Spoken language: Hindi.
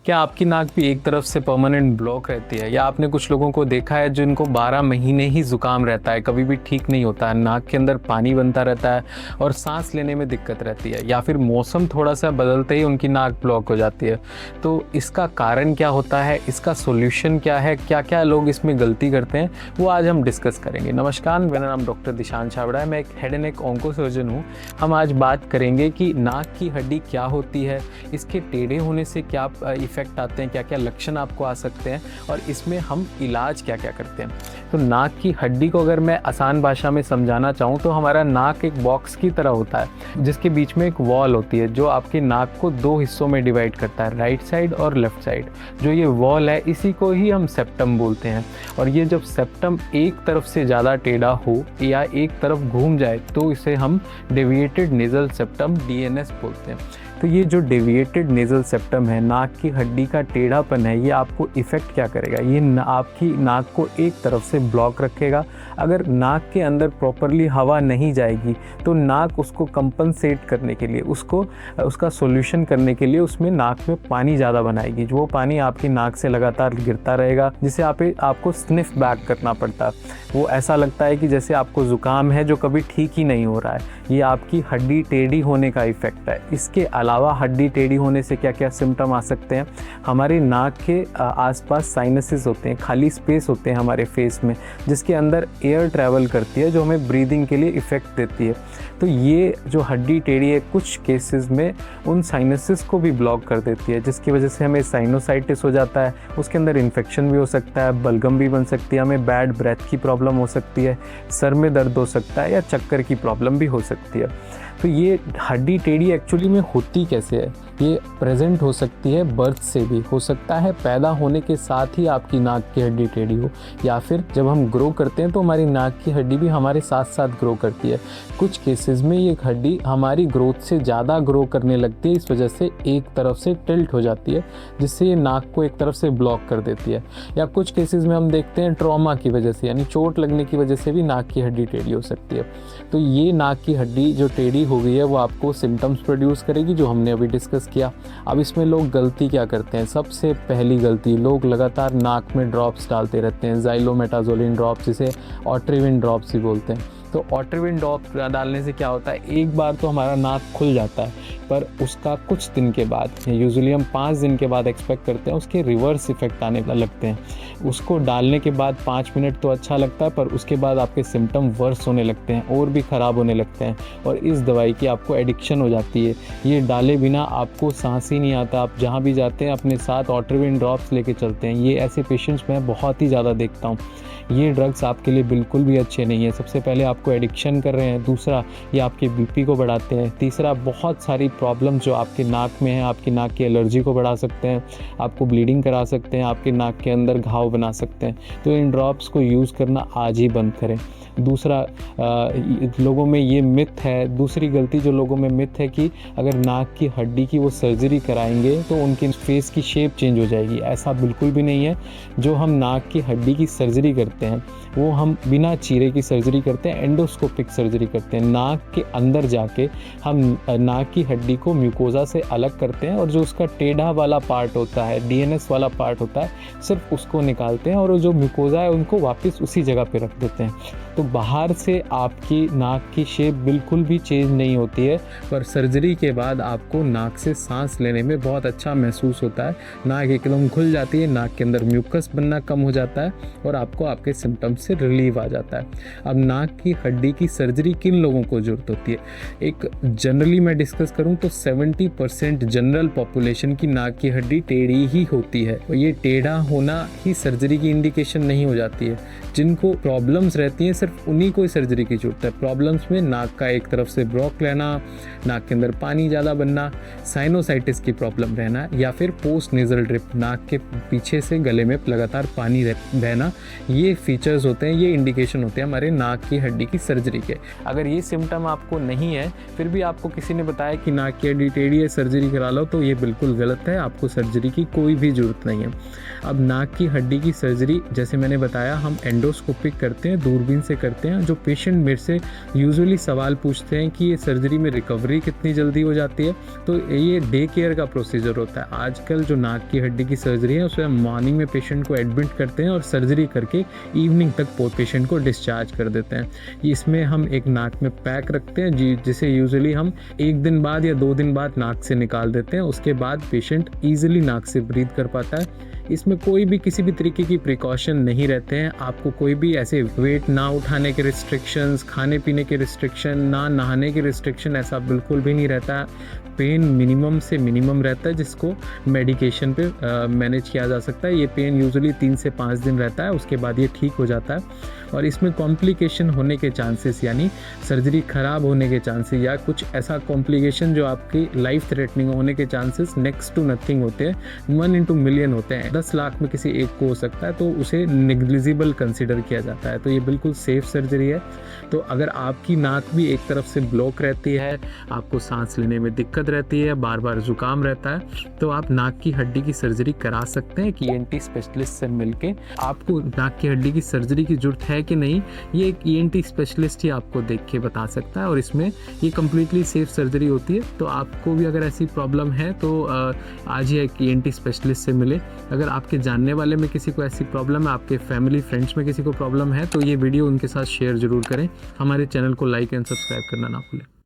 क्या आपकी नाक भी एक तरफ से परमानेंट ब्लॉक रहती है, या आपने कुछ लोगों को देखा है जिनको 12 महीने ही ज़ुकाम रहता है, कभी भी ठीक नहीं होता है, नाक के अंदर पानी बनता रहता है और सांस लेने में दिक्कत रहती है, या फिर मौसम थोड़ा सा बदलते ही उनकी नाक ब्लॉक हो जाती है। तो इसका कारण क्या होता है, इसका सॉल्यूशन क्या है, क्या क्या लोग इसमें गलती करते हैं, वो आज हम डिस्कस करेंगे। नमस्कार, मेरा नाम डॉक्टर दिशांत छाबड़ा है, मैं एक head and neck onco surgeon हूँ। हम आज बात करेंगे कि नाक की हड्डी क्या होती है, इसके टेढ़े होने से क्या इफ़ेक्ट आते हैं, क्या क्या लक्षण आपको आ सकते हैं और इसमें हम इलाज क्या क्या करते हैं। तो नाक की हड्डी को अगर मैं आसान भाषा में समझाना चाहूँ तो हमारा नाक एक बॉक्स की तरह होता है जिसके बीच में एक वॉल होती है जो आपके नाक को दो हिस्सों में डिवाइड करता है, राइट साइड और लेफ्ट साइड। जो ये वॉल है इसी को ही हम सेप्टम बोलते हैं। और ये जब सेप्टम एक तरफ से ज़्यादा टेढ़ा हो या एक तरफ घूम जाए तो इसे हम डेविएटेड नेज़ल सेप्टम DNS बोलते हैं। तो ये जो डेविएटेड नेज़ल सेप्टम है, नाक की हड्डी का टेढ़ापन है, ये आपको इफ़ेक्ट क्या करेगा, ये आपकी नाक को एक तरफ से ब्लॉक रखेगा। अगर नाक के अंदर प्रॉपरली हवा नहीं जाएगी तो नाक उसको कंपनसेट करने के लिए, उसका सॉल्यूशन करने के लिए उसमें नाक में पानी ज़्यादा बनाएगी। जो वो पानी आपकी नाक से लगातार गिरता रहेगा जिसे आपको स्निफ बैक करना पड़ता है। वो ऐसा लगता है कि जैसे आपको ज़ुकाम है जो कभी ठीक ही नहीं हो रहा है। ये आपकी हड्डी टेढ़ी होने का इफ़ेक्ट है। इसके अलावा हड्डी टेढ़ी होने से क्या क्या सिम्टम आ सकते हैं, हमारे नाक के आसपास साइनसेस होते हैं, खाली स्पेस होते हैं हमारे फेस में जिसके अंदर एयर ट्रैवल करती है जो हमें ब्रीदिंग के लिए इफ़ेक्ट देती है। तो ये जो हड्डी टेढ़ी है कुछ केसेस में उन साइनसेस को भी ब्लॉक कर देती है जिसकी वजह से हमें साइनोसाइटिस हो जाता है। उसके अंदर इन्फेक्शन भी हो सकता है, बलगम भी बन सकती है, हमें बैड ब्रेथ की प्रॉब्लम हो सकती है, सर में दर्द हो सकता है या चक्कर की प्रॉब्लम भी हो सकती है। तो ये हड्डी टेढ़ी एक्चुअली में होती कैसे है, ये प्रेजेंट हो सकती है बर्थ से भी, हो सकता है पैदा होने के साथ ही आपकी नाक की हड्डी टेढ़ी हो, या फिर जब हम ग्रो करते हैं तो हमारी नाक की हड्डी भी हमारे साथ साथ ग्रो करती है। कुछ केसेस में ये हड्डी हमारी ग्रोथ से ज़्यादा ग्रो करने लगती है, इस वजह से एक तरफ से टिल्ट हो जाती है जिससे ये नाक को एक तरफ से ब्लॉक कर देती है। या कुछ केसेस में हम देखते हैं ट्रॉमा की वजह से, यानी चोट लगने की वजह से भी नाक की हड्डी टेढ़ी हो सकती है। तो ये नाक की हड्डी जो टेढ़ी हो गई है वो आपको सिम्टम्स प्रोड्यूस करेगी जो हमने अभी डिस्कस किया। अब इसमें लोग गलती क्या करते हैं, सबसे पहली गलती, लोग लगातार नाक में ड्रॉप्स डालते रहते हैं, ज़ाइलोमेटाज़ोलिन ड्रॉप्स, जिसे ऑट्रिविन ड्रॉप्स भी बोलते हैं। तो ऑट्रिविन ड्रॉप्स डालने से क्या होता है, एक बार तो हमारा नाक खुल जाता है पर उसका कुछ दिन के बाद, यूजुअली हम 5 दिन के बाद एक्सपेक्ट करते हैं, उसके रिवर्स इफ़ेक्ट आने लगते हैं। उसको डालने के बाद 5 मिनट तो अच्छा लगता है पर उसके बाद आपके सिम्टम वर्स होने लगते हैं और भी ख़राब होने लगते हैं और इस दवाई की आपको एडिक्शन हो जाती है। ये डाले बिना आपको सांस ही नहीं आता, आप जहाँ भी जाते हैं अपने साथ ऑट्रिविन ड्रॉप्स लेके चलते हैं। ये ऐसे पेशेंट्स मैं बहुत ही ज़्यादा देखता हूँ। ये ड्रग्स आपके लिए बिल्कुल भी अच्छे नहीं है। सबसे पहले आपको एडिक्शन कर रहे हैं, दूसरा ये आपके BP को बढ़ाते हैं, तीसरा बहुत सारी प्रॉब्लम जो आपके नाक में है, आपकी नाक की एलर्जी को बढ़ा सकते हैं, आपको ब्लीडिंग करा सकते हैं, आपके नाक के अंदर घाव बना सकते हैं। तो इन ड्रॉप्स को यूज़ करना आज ही बंद करें। दूसरा लोगों में ये मिथ है, दूसरी गलती जो लोगों में मिथ है कि अगर नाक की हड्डी की वो सर्जरी कराएंगे तो उनके फेस की शेप चेंज हो जाएगी। ऐसा बिल्कुल भी नहीं है। जो हम नाक की हड्डी की सर्जरी करते हैं वो हम बिना चीरे की सर्जरी करते हैं, एंडोस्कोपिक सर्जरी करते हैं। नाक के अंदर जाके हम नाक की हड्डी को म्यूकोजा से अलग करते हैं और जो उसका टेढ़ा वाला पार्ट होता है, DNS वाला पार्ट होता है, सिर्फ उसको निकालते हैं और जो म्यूकोजा है उनको वापस उसी जगह पे रख देते हैं। तो बाहर से आपकी नाक की शेप बिल्कुल भी चेंज नहीं होती है पर सर्जरी के बाद आपको नाक से सांस लेने में बहुत अच्छा महसूस होता है। नाक एकदम खुल जाती है, नाक के अंदर म्यूकस बनना कम हो जाता है और आपको आपके सिम्टम्स से रिलीव आ जाता है। अब नाक की हड्डी की सर्जरी किन लोगों को ज़रूरत होती है, एक जनरली मैं डिस्कस करूं तो 70% जनरल पॉपुलेशन की नाक की हड्डी टेढ़ी ही होती है और ये टेढ़ा होना ही सर्जरी की इंडिकेशन नहीं हो जाती है। जिनको प्रॉब्लम्स रहती हैं सिर्फ उन्हीं को ही सर्जरी की जरूरत है। प्रॉब्लम्स में नाक का एक तरफ से ब्लॉक रहना, नाक के अंदर पानी ज़्यादा बनना, साइनोसाइटिस की प्रॉब्लम रहना या फिर पोस्ट नेज़ल ड्रिप, नाक के पीछे से गले में लगातार पानी बहना, ये फीचर्स होते हैं, ये इंडिकेशन होते हैं हमारे नाक की हड्डी की सर्जरी के। अगर ये सिम्टम आपको नहीं है, फिर भी आपको किसी ने बताया कि नाक की हड्डी टेढ़ी है, सर्जरी करा लो, तो ये बिल्कुल गलत है। आपको सर्जरी की कोई भी ज़रूरत नहीं है। अब नाक की हड्डी की सर्जरी जैसे मैंने बताया हम एंडोस्कोपिक करते हैं, दूरबीन से करते हैं। जो पेशेंट मेरे से यूजुअली सवाल पूछते हैं कि ये सर्जरी में रिकवरी कितनी जल्दी हो जाती है, तो ये डे केयर का प्रोसीजर होता है। आजकल जो नाक की हड्डी की सर्जरी है उसमें मॉर्निंग में पेशेंट को एडमिट करते हैं और सर्जरी करके इवनिंग तक पेशेंट को डिस्चार्ज कर देते हैं। इसमें हम एक नाक में पैक रखते हैं जिसे यूजुअली हम 1 दिन बाद या 2 दिन बाद नाक से निकाल देते हैं। उसके बाद पेशेंट ईजिली नाक से ब्रीथ कर पाता है। इसमें कोई भी किसी भी तरीके की प्रिकॉशन नहीं रहते हैं। आपको कोई भी ऐसे वेट ना उठाने के रिस्ट्रिक्शंस, खाने पीने के रिस्ट्रिक्शन, ना नहाने के रिस्ट्रिक्शन, ऐसा बिल्कुल भी नहीं रहता है। पेन मिनिमम से मिनिमम रहता है जिसको मेडिकेशन पे मैनेज किया जा सकता है। ये पेन यूजुअली 3 से 5 दिन रहता है, उसके बाद ये ठीक हो जाता है। और इसमें कॉम्प्लिकेशन होने के चांसेस यानी सर्जरी ख़राब होने के चांसेस या कुछ ऐसा कॉम्प्लिकेशन जो आपकी लाइफ थ्रेटनिंग होने के चांसेस नेक्स्ट टू नथिंग होते हैं। 1 इन मिलियन होते हैं। 10 लाख में किसी एक को हो सकता है, तो उसे नेग्लिजिबल कंसिडर किया जाता है। तो ये बिल्कुल सेफ सर्जरी है। तो अगर आपकी नाक भी एक तरफ से ब्लॉक रहती है, आपको सांस लेने में दिक्कत रहती है, बार बार जुकाम रहता है, तो आप नाक की हड्डी की सर्जरी करा सकते हैं। कि ENT स्पेशलिस्ट से मिलके आपको नाक की हड्डी की सर्जरी की जरूरत है कि नहीं, ये एक ENT स्पेशलिस्ट ही आपको देख के बता सकता है। और इसमें ये कम्प्लीटली सेफ सर्जरी होती है। तो आपको भी अगर ऐसी प्रॉब्लम है तो आज ही एक ENT स्पेशलिस्ट से मिले। अगर आपके जानने वाले में किसी को ऐसी प्रॉब्लम है, आपके फैमिली फ्रेंड्स में किसी को प्रॉब्लम है, तो ये वीडियो उनके साथ शेयर ज़रूर करें। हमारे चैनल को लाइक एंड सब्सक्राइब करना ना भूलें।